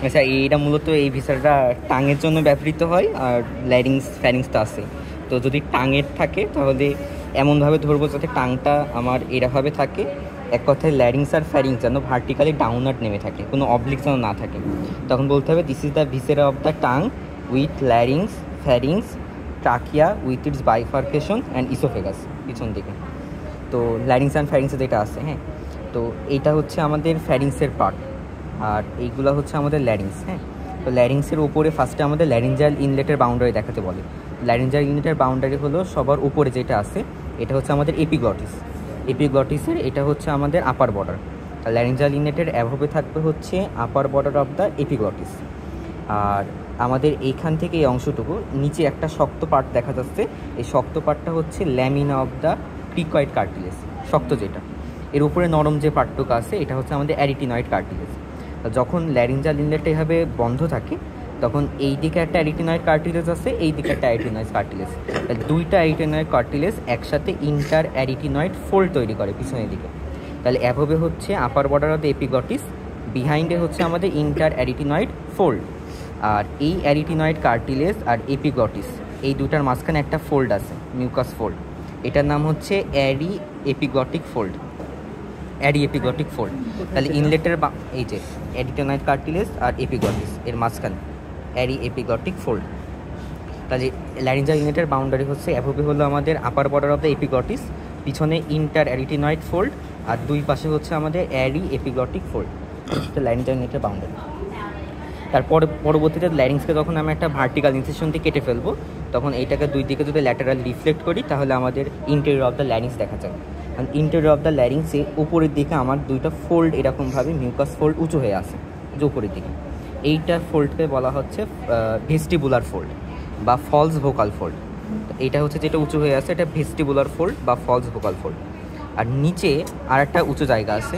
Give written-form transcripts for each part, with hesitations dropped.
আচ্ছা, এইটা মূলত এই ভিসাটা টাঙের জন্য ব্যবহৃত হয়, আর ফ্যারিংস তো আছে। তো যদি টাঙের থাকে তাহলে এমনভাবে ধরবো যাতে টাংটা আমার এরভাবে থাকে, এক কথায় ল্যারিংস আর ফ্যারিংস যেন ভার্টিক্যালি ডাউনওয়ার্ড নেমে থাকে, কোনো অবলিক যেন না থাকে। তখন বলতে হবে this is the viscera of the tongue with larynx, ফ্যারিংস, trachea with its bifurcation and oesophagus পিছন দিকে। তো ল্যারিংস অ্যান্ড ফ্যারিংসে যেটা আছে, হ্যাঁ, তো এইটা হচ্ছে আমাদের ফ্যারিংসের পার্ট, আর এইগুলো হচ্ছে আমাদের ল্যারিংস। হ্যাঁ, তো ল্যারিংসের ওপরে ফার্স্টে আমাদের ল্যারিঞ্জাল ইনলেটের বাউন্ডারি দেখাতে বলে। ল্যারিঞ্জাল ইনলেটের বাউন্ডারি হলো সবার উপরে যেটা আছে, এটা হচ্ছে আমাদের এপিগ্লটিসের এটা হচ্ছে আমাদের আপার বর্ডার। আর ল্যারিঞ্জাল ইনলেটের অ্যাভবে থাকবে হচ্ছে upper border of the epiglottis. আর আমাদের এইখান থেকে এই অংশটুকু নিচে একটা শক্ত পার্ট দেখা যাচ্ছে, এই শক্ত পার্টটা হচ্ছে lamina of the cricoid cartilage, শক্ত যেটা। এর উপরে নরম যে পার্টটুকু আছে এটা হচ্ছে আমাদের অ্যারিটিনয়েড কার্টিলেজ। যখন ল্যারিঞ্জাল ইনলেটটা এভাবে বন্ধ থাকে তখন এই দিকে একটা অ্যারিটিনয়েড কার্টিলেজ আছে, এই দিকে একটা অ্যারিটিনয়েড কার্টিলেজ, দুইটা অ্যারিটিনয়েড কার্টিলেজ একসাথে ইন্টার অ্যারিটিনয়েড ফোল্ড তৈরি করে পিছনের দিকে। তাহলে অ্যাভবে হচ্ছে upper border of the epiglottis, বিহাইন্ডে হচ্ছে আমাদের ইন্টার অ্যারিটিনয়েড ফোল্ড। আর এই অ্যারিটিনয়েড কার্টিলেজ আর এপিগ্লটিস এই দুটার মাঝখানে একটা ফোল্ড আছে, মিউকাস ফোল্ড, এটার নাম হচ্ছে অ্যারি এপিগ্লটিক ফোল্ড। তাহলে ইনলেটের এই যে অ্যারিটিনয়েড কার্টিলেজ আর এপিগ্লটিস এর মাঝখানে অ্যারি এপিগ্লটিক ফোল্ড। তাহলে ল্যারিঞ্জাল ইনলেটের বাউন্ডারি হচ্ছে অ্যাভবে হলো আমাদের আপার বর্ডার অফ দ্য এপিগ্লটিস, পিছনে ইন্টার অ্যারিটিনয়েড ফোল্ড, আর দুই পাশে হচ্ছে আমাদের অ্যারি এপিগ্লটিক ফোল্ড। তো ল্যারিঞ্জাল ইনলেটের বাউন্ডারি। তারপর পরবর্তীতে ল্যারিংসকে যখন আমি একটা ভার্টিক্যাল ইনসেশন দিয়ে কেটে ফেলবো, তখন এইটাকে দুই দিকে যদি ল্যাটারাল রিফ্লেক্ট করি তাহলে আমাদের ইন্টেরিয়র অফ দ্য ল্যারিংস দেখা যায়। কারণ ইন্টেরিয়র অফ দ্য ল্যারিংসে উপরের দিকে আমার দুইটা ফোল্ড এরকমভাবে মিউকাস ফোল্ড উঁচু হয়ে আসে, যে উপরের দিকে এইটা ফোল্ডকে বলা হচ্ছে ভেস্টিবুলার ফোল্ড বা ফলস ভোকাল ফোল্ড। এইটা হচ্ছে যেটা উঁচু হয়ে আছে, এটা ভেস্টিবুলার ফোল্ড বা ফলস ভোকাল ফোল্ড। আর নিচে আরেকটা উঁচু জায়গা আছে,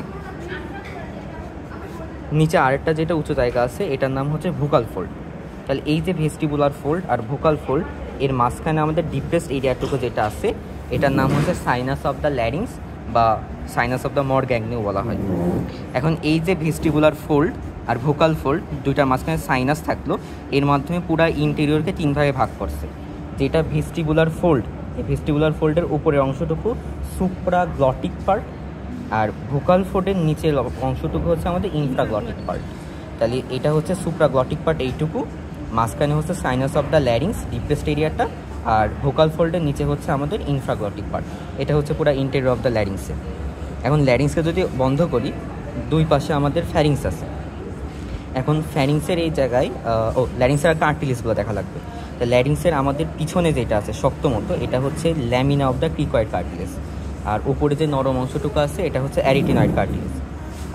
যেটা উঁচু জায়গা আছে এটার নাম হচ্ছে ভোকাল ফোল্ড। তাহলে এই যে ভেস্টিবুলার ফোল্ড আর ভোকাল ফোল্ড এর মাঝখানে আমাদের ডিপ্রেসড এরিয়াটুকু যেটা আছে এটার নাম হচ্ছে সাইনাস অফ দ্য ল্যারিংস বা সাইনাস অফ দ্য মরগ্যাংনিও বলা হয়। এখন এই যে ভেস্টিবুলার ফোল্ড আর ভোকাল ফোল্ড দুইটার মাঝখানে সাইনাস থাকলো, এর মাধ্যমে পুরো ইন্টেরিয়রকে তিন ভাগে ভাগ করছে। যেটা ভেস্টিবুলার ফোল্ড, এই ভেস্টিবুলার ফোল্ডের উপরের অংশটুকু সুপ্রাগ্লটিক পার্ট, আর ভোকাল ফোল্ডের নিচের অংশটুকু হচ্ছে আমাদের ইনফ্রাগ্লটিক পার্ট। তাহলে এটা হচ্ছে সুপ্রাগ্লটিক পার্ট এইটুকু, মাঝখানে হচ্ছে sinus of the larynx depressed এরিয়াটা, আর ভোকাল ফোল্ডের নিচে হচ্ছে আমাদের ইনফ্রাগ্লটিক পার্ট। এটা হচ্ছে পুরো ইন্টেরিয়র অফ দ্য ল্যারিংসে। এখন ল্যারিংসকে যদি বন্ধ করি, দুই পাশে আমাদের ফ্যারিংস আছে। এখন ফ্যারিংসের এই জায়গায় ল্যারিংসের কার্টিলেজগুলো দেখা লাগবে। তো ল্যারিংসের আমাদের পিছনে যেটা আছে শক্ত মতো, এটা হচ্ছে lamina of the cricoid cartilage, আর উপরে যে নরম অংশটুকু আছে এটা হচ্ছে অ্যারিটিনয়েড কার্টিলেজ।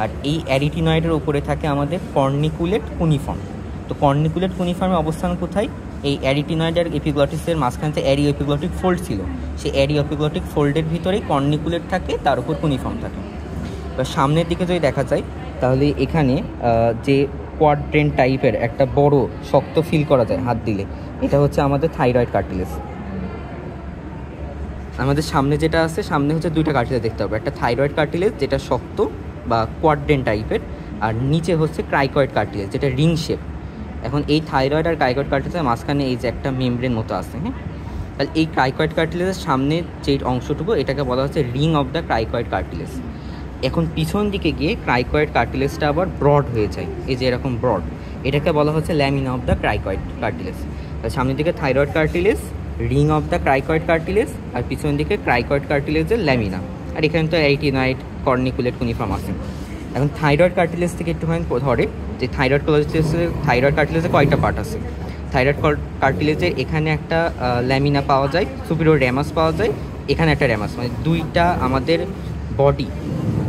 আর এই অ্যারিটিনয়েডের উপরে থাকে আমাদের কর্নিকুলেট কুনিফর্ম। তো কর্নিকুলেট কুনিফর্মের অবস্থান কোথায়? এই অ্যারিটিনয়েড আর এপিগ্লটিসের মাঝখানে যে অ্যারি এপিগ্লটিক ফোল্ড ছিল, সেই অ্যারি এপিগ্লটিক ফোল্ডের ভিতরেই কর্নিকুলেট থাকে, তার উপর কুনিফর্ম থাকে। এবার সামনের দিকে যদি দেখা যায় তাহলে এখানে যে কোয়াড্রেন্ট টাইপের একটা বড় শক্ত ফিল করা যায় হাত দিলে, এটা হচ্ছে আমাদের থাইরয়েড কার্টিলেজ। আমাদের সামনে যেটা আছে, সামনে হচ্ছে দুইটা কার্টিলেজ দেখতে হবে, একটা থাইরয়েড কার্টিলেজ যেটা শক্ত বা কোয়াড্রেন্ট টাইপের, আর নিচে হচ্ছে ক্রাইকয়েড কার্টিলেজ যেটা রিং শেপ। এখন এই থাইরয়েড আর ক্রাইকয়েড কার্টিলেজের মাঝখানে এই যে একটা মেমব্রেন মতো আছে, হ্যাঁ, তাহলে এই ক্রাইকয়েড কার্টিলেজের সামনে যে অংশটুকু এটাকে বলা হচ্ছে ring of the cricoid cartilage. এখন পিছন দিকে গিয়ে ক্রাইকয়েড কার্টিলেজটা আবার ব্রড হয়ে যায়, এই যে এরকম ব্রড, এটাকে বলা হচ্ছে lamina of the cricoid cartilage. সামনের দিকে thyroid cartilage, ring of the cricoid cartilage, আর পিছন দিকে ক্রাইকয়েড কার্টিলেজের ল্যামিনা, আর এখানে তো অ্যারিটিনয়েড কর্নিকুলেট কুনিফর্ম আছে। এখন থাইরয়েড কার্টিলেজ থেকে একটুখানি ধরে যে থাইরয়েড কার্টিলেজে কয়টা পার্ট আছে। থাইরয়েড কার্টিলেজের এখানে একটা ল্যামিনা পাওয়া যায়, সুপিরিয়র র্যামাস পাওয়া যায়, এখানে একটা র্যামাস, মানে দুইটা আমাদের বডি,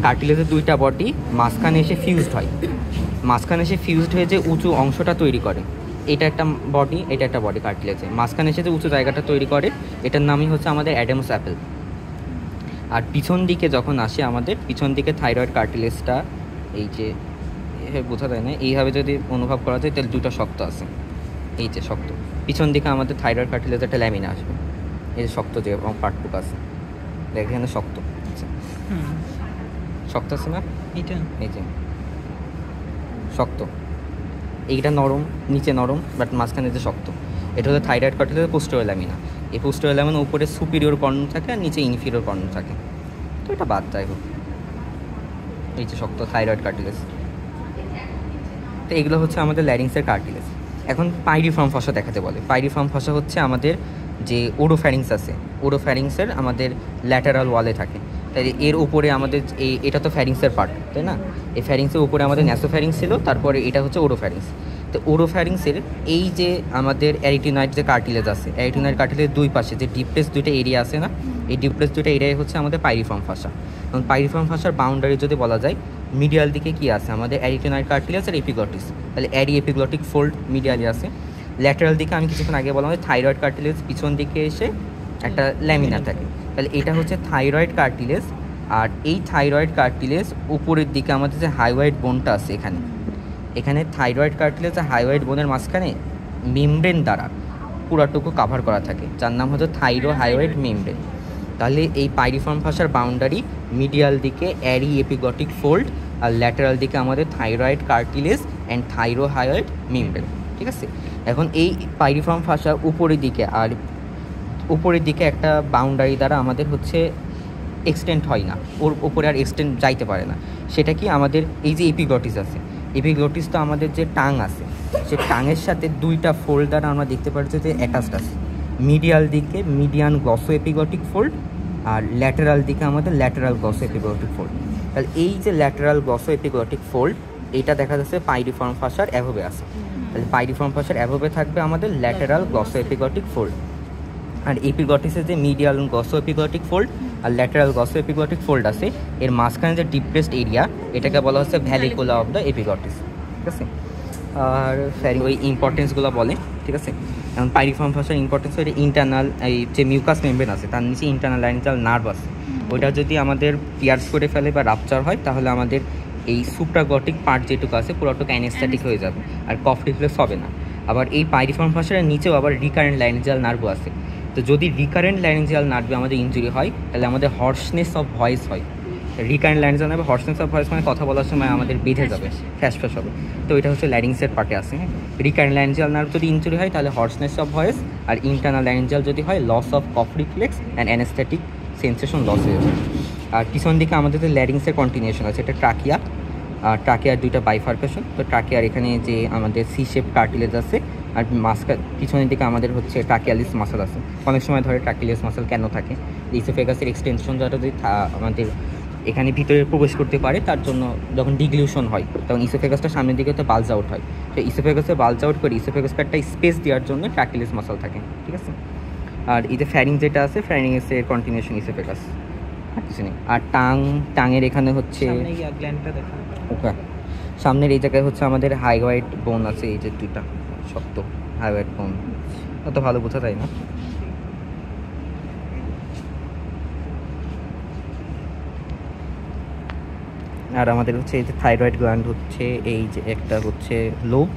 কার্টিলেজের দুইটা বডি মাঝখানে এসে ফিউজড হয়, মাঝখানে এসে ফিউজড হয়ে যে উঁচু অংশটা তৈরি করে, এটা একটা বডি, এটা একটা বডি কার্টিলেজে মাঝখানে এসে যে উঁচু জায়গাটা তৈরি করে, এটার নামই হচ্ছে আমাদের অ্যাডামস অ্যাপেল। আর পিছন দিকে যখন আসে আমাদের পিছন দিকে থাইরয়েড কার্টিলেজটা, এই যে বোঝা যায় না, এইভাবে যদি অনুভব করা যায় তাহলে দুটো শক্ত আছে, এই যে শক্ত, পিছন দিকে আমাদের থাইরয়েড কার্টিলেজের একটা ল্যামিনা আসবে, এই যে শক্ত যে পার্টটুকু আছে এখানে শক্ত, আচ্ছা শক্ত আছে না, এইটা এই যে শক্ত, এইটা নরম, নিচে নরম বাট মাঝখানে যে শক্ত, এটা হচ্ছে থাইরয়েড কার্টিলেজ পোস্টেরিয়র ল্যামিনা। এই পোস্টেরিয়র ল্যামিনা উপরে সুপিরিয়র কর্ন থাকে আর নিচে ইনফিরিয়র কর্ন থাকে। তো এটা বাদ যাই হোক, এই যে শক্ত থাইরয়েড কার্টিলেজ। তো এগুলো হচ্ছে আমাদের ল্যারিংসের কার্টিলেজ। এখন পাইরিফর্ম ফসা দেখাতে বলে। পাইরিফর্ম ফসা হচ্ছে আমাদের যে ওরোফ্যারিংস আছে, ওরোফ্যারিংসের আমাদের ল্যাটারাল ওয়ালে থাকে। তাই এর উপরে আমাদের এটা তো ফ্যারিংসের পার্ট, তাই না? এই ফ্যারিংসের উপরে আমাদের ন্যাসোফ্যারিংস ছিল, তারপরে এটা হচ্ছে ওরোফ্যারিংস। তো ওরোফ্যারিংসের এই যে আমাদের অ্যারিটিনয়েড যে কার্টিলেজ আছে, অ্যারিটিনয়েড কার্টিলেজের দুই পাশে যে ডিপ্রেস দুইটা এরিয়া আছে না, এই ডিপ্রেস দুইটা এরিয়ায় হচ্ছে আমাদের পাইরিফর্ম ফসা। এবং পাইরিফর্ম ফসার বাউন্ডারি যদি বলা যায়, মিডিয়াল দিকে কি আছে আমাদের অ্যারিটিনয়েড কার্টিলেজ আর এপিগ্লটিস, তাহলে অ্যারি এপিগ্লটিক ফোল্ড মিডিয়ালি আছে। ল্যাটারাল দিকে আমি কিছুক্ষণ আগে বললাম থাইরয়েড কার্টিলেজ, পিছন দিকে এসে একটা ল্যামিনা থাকে, তাহলে এটা হচ্ছে থাইরয়েড কার্টিলেজ। আর এই থাইরয়েড কার্টিলেজ উপরের দিকে আমাদের যে হাইওয়েড বোনটা আছে এখানে, এখানে থাইরয়েড কার্টিলেজ আর হাইওয়েড বোনের মাঝখানে মেমব্রেন দ্বারা পুরাটুকু কাভার করা থাকে, যার নাম হচ্ছে থাইরো হাইওয়েড মেমব্রেন। তাহলে এই পাইরিফর্ম ফসার বাউন্ডারি মিডিয়াল দিকে অ্যারি এপিগ্লটিক ফোল্ড আর ল্যাটারাল দিকে আমাদের thyroid cartilage and thyrohyoid membrane, ঠিক আছে? এখন এই পাইরিফর্ম ফসা উপরের দিকে আর উপরের দিকে একটা বাউন্ডারি দ্বারা আমাদের হচ্ছে এক্সটেন্ড হয় না, ওর উপরে আর এক্সটেন্ড যাইতে পারে না। সেটা কি আমাদের এই যে এপিগ্লটিস আছে, এপিগ্লটিস তো আমাদের যে টাং আছে, সে টাঙের সাথে দুইটা ফোল্ড দ্বারা আমরা দেখতে পাচ্ছি যে অ্যাটাচড আছে। মিডিয়াল দিকে মিডিয়ান গ্লসো এপিগ্লটিক ফোল্ড আর ল্যাটারাল দিকে আমাদের ল্যাটারাল গ্লসো এপিগ্লটিক ফোল্ড। তাহলে এই যে ল্যাটারাল গ্লসো এপিগ্লটিক ফোল্ড, এইটা দেখা যাচ্ছে পাইরিফর্ম ফসার অ্যাভোবে আছে। তাহলে পাইরিফর্ম ফসার অ্যাভোবে থাকবে আমাদের ল্যাটারাল গ্লসো এপিগ্লটিক ফোল্ড। আর এপিগ্লটিসের যে মিডিয়াল গ্লসো এপিগ্লটিক ফোল্ড আর ল্যাটারাল গ্লসো এপিগ্লটিক ফোল্ড আছে, এর মাঝখানে যে ডিপ্রেসড এরিয়া, এটাকে বলা হচ্ছে ভ্যালিকুলা অফ দ্য এপিগ্লটিস, ঠিক আছে? আর ওই ইম্পর্টেন্সগুলো বলে, ঠিক আছে? এখন পাইরিফর্ম ফসার ইম্পর্টেন্স হচ্ছে ইন্টারনাল, এই যে মিউকাস মেমব্রেন আছে তার নিচে ইন্টারনাল ল্যারিঞ্জাল নার্ভ আছে, ওইটা যদি আমাদের পিয়ার্স করে ফেলে বা রাপচার হয়, তাহলে আমাদের এই সুপ্রাগটিক পার্ট যেটুকু আছে পুরোটুকু অ্যানেস্থেটিক হয়ে যাবে আর কফ রিফ্লেক্স হবে না। আবার এই পাইরিফর্ম ফসারের নিচেও আবার রিকারেন্ট ল্যারিঞ্জাল নার্ভ আছে। তো যদি রিকারেন্ট ল্যারিঞ্জাল নার্ভে আমাদের ইনজুরি হয়, তাহলে আমাদের হর্সনেস অফ ভয়েস হয়। রিকারেন্ট ল্যারিঞ্জাল নার্ভে হর্সনেস অফ ভয়েস মানে কথা বলার সময় আমাদের বেঁধে যাবে, ফ্যাস হবে। তো এটা হচ্ছে ল্যারিংসের পার্টে আছে। হ্যাঁ, রিকারেন্ট ল্যারিঞ্জাল নার্ভ যদি ইনজুরি হয় তাহলে হর্সনেস অফ ভয়েস, আর ইন্টারনাল ল্যারিঞ্জাল যদি হয় loss of cough reflex and anaesthetic sensation loss হয়ে যাবে। আর পিছন দিকে আমাদের যে ল্যারিংসের কন্টিনিউশন আছে, এটা ট্রাকিয়া। আর ট্রাকিয়ার দুইটা বাইফার্কেশন। তো ট্রাকিয়ার এখানে যে আমাদের সি শেপ কার্টিলেজ আছে, আর পিছনের দিকে আমাদের হচ্ছে ট্রাকিয়ালিস মাসল আছে। অনেক সময় ধরে ট্রাকিয়ালিস মাসল কেন থাকে, ইসোফেগাসের এক্সটেনশন যারা যদি আমাদের এখানে ভিতরে প্রবেশ করতে পারে, তার জন্য যখন ডিগ্লিউশন হয় তখন ইসোফেগাসটা সামনের দিকে তো বালজ আউট হয়। তো ইসোফেগাসে বালজ আউট করে ইসোফেগাসকে একটা স্পেস দেওয়ার জন্য ট্রাকিয়ালিস মাসল থাকে, ঠিক আছে? আর এই যে ফ্যারিং যেটা আছে, ফ্যারিংসের কন্টিনিউশন ইসোফেগাস, আর কিছু নেই। আর টাঙের এখানে হচ্ছে ওকে, সামনের এই জায়গায় হচ্ছে আমাদের হাইওয়াইড বোন আছে, এই যে দুইটা শক্ত হাইওয়াইড বোন, অত ভালো বোঝা যায় না। আর আমাদের হচ্ছে এই যে থাইরয়েড গ্ল্যান্ড হচ্ছে এই যে একটা হচ্ছে লোব,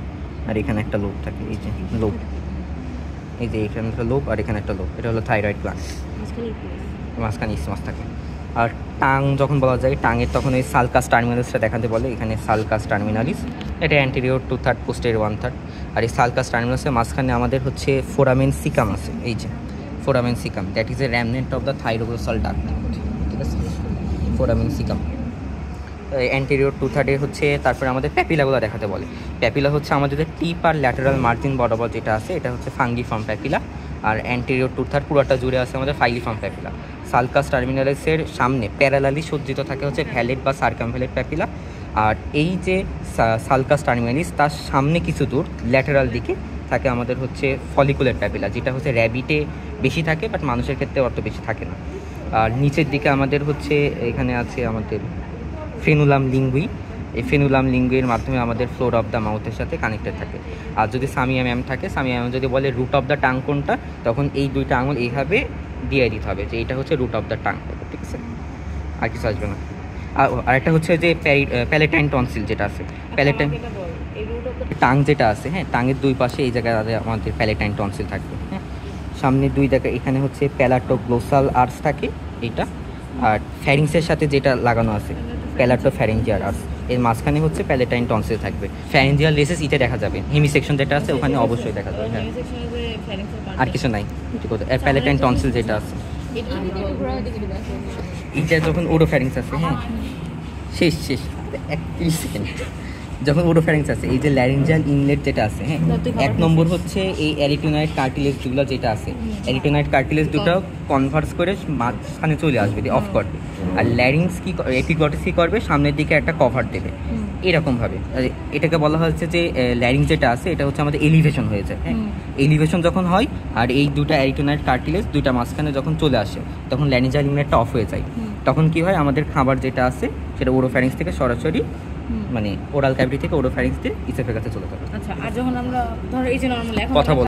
আর এখানে একটা লোব থাকে, এই যে লোব, এই যে এখানে একটা লোব আর এখানে একটা লোব, এটা হলো থাইরয়েড গ্ল্যান্ড, মাঝখানে ইসমাস থাকে। আর টাং যখন বলা যায় টাঙের, তখন এই সালকাস টার্মিনালিসটা দেখাতে বলে, এখানে সালকাস টার্মিনালিস, এটা অ্যান্টেরিয়র 2/3 পোস্টেরিয়র 1/3। আর এই সালকাস টার্মিনালিসের মাঝখানে আমাদের হচ্ছে ফোরামেন সিকাম আছে, এই যে foramen caecum, that is a remnant of the thyroglossal duct, ঠিক আছে? ফোরামেন সিকাম অ্যান্টেরিয়র 2/3 হচ্ছে। তারপরে আমাদের প্যাপিলাগুলো দেখাতে বলে। প্যাপিলা হচ্ছে আমাদের যে টিপ আর ল্যাটারাল মার্জিন বরাবর যেটা আছে, এটা হচ্ছে ফাঙ্গিফর্ম প্যাপিলা। আর অ্যান্টেরিয়র 2/3 পুরোটা জুড়ে আছে আমাদের ফাইলিফর্ম প্যাপিলা। সালকাস টার্মিনালিসের সামনে প্যারালালি সজ্জিত থাকে হচ্ছে ভ্যালেট বা সার্কামভ্যালেট প্যাপিলা। আর এই যে সালকাস টার্মিনালিস, তার সামনে কিছু দূর ল্যাটারাল দিকে থাকে আমাদের হচ্ছে ফলিকুলার প্যাপিলা, যেটা হচ্ছে র্যাবিটে বেশি থাকে, বাট মানুষের ক্ষেত্রে অত বেশি থাকে না। আর নিচের দিকে আমাদের হচ্ছে এখানে আছে আমাদের ফ্রেনুলাম লিঙ্গুই। এই ফ্রেনুলাম লিঙ্গুইয়ের মাধ্যমে আমাদের ফ্লোর অফ দ্য মাউথের সাথে কানেক্টেড থাকে। আর যদি সামিয়াম এম থাকে, সামিয়াম যদি বলে রুট অফ দ্য টাং কোনটা, তখন এই দুইটা আঙুল এইভাবে দিয়ে দিতে হবে যে এটা হচ্ছে রুট অফ দ্য টাং, ঠিক আছে? আর কিছু আসবে না। আর একটা হচ্ছে যে প্যালেটাইন টনসিল যেটা আছে, প্যালেটাইন টাং যেটা আছে, হ্যাঁ, টাঙের দুই পাশে এই জায়গায় আমাদের প্যালেটাইন টনসিল থাকবে। হ্যাঁ, সামনে দুই জায়গায় এখানে হচ্ছে প্যালাটোগ্লোসাল আর্স থাকে এইটা, আর ফ্যারিংসের সাথে যেটা লাগানো আছে প্যালাটোফ্যারিঞ্জিয়াল আর্স, এর মাঝখানে হচ্ছে প্যালেটাইন টনসিল থাকবে। ফ্যারেঞ্জিয়াল রেসেস ইতে দেখা যাবে, হেমি সেকশন যেটা আছে ওখানে অবশ্যই দেখা যাবে। হ্যাঁ, আর কিছু নাই, প্যালেটাইন টনসিল যেটা আছে এটা যখন ওরোফ্যারিংস আছে। হ্যাঁ, শেষ 31 সেকেন্ড। যখন ওরোফ্যারিংস আছে, এই যে ল্যারিঞ্জাল ইনলেট যেটা আছে, হ্যাঁ, 1 নম্বর হচ্ছে এই অ্যারিটোনাইড কার্টিলেজ যেগুলো যেটা আছে, অ্যারিটোনাইড কার্টিলেজ দুটো কনভার্স করে মাঝখানে চলে আসবে, দিয়ে অফ করবে। আর ল্যারিংস কি এপিগ্লটিস কি করবে, সামনের দিকে একটা কভার দেবে এরকমভাবে। এটাকে বলা হচ্ছে যে ল্যারিংস যেটা আছে এটা হচ্ছে আমাদের এলিভেশন হয়ে যায়। হ্যাঁ, এলিভেশন যখন হয় আর এই দুটা অ্যারিটোনাইড কার্টিলেজ দুটা মাঝখানে যখন চলে আসে তখন ল্যারিঞ্জাল ইনলেটটা অফ হয়ে যায়। তখন কি হয়, আমাদের খাবার যেটা আছে সেটা ওরোফ্যারিংস থেকে সরাসরি মানে ওরাল ক্যাভিটি থেকে ওরোফ্যারিংস দিয়ে ইসোফেগাসে চলে যাবে। আচ্ছা, আর যখন আমরা ধরো এই যে নরমাল কথা বল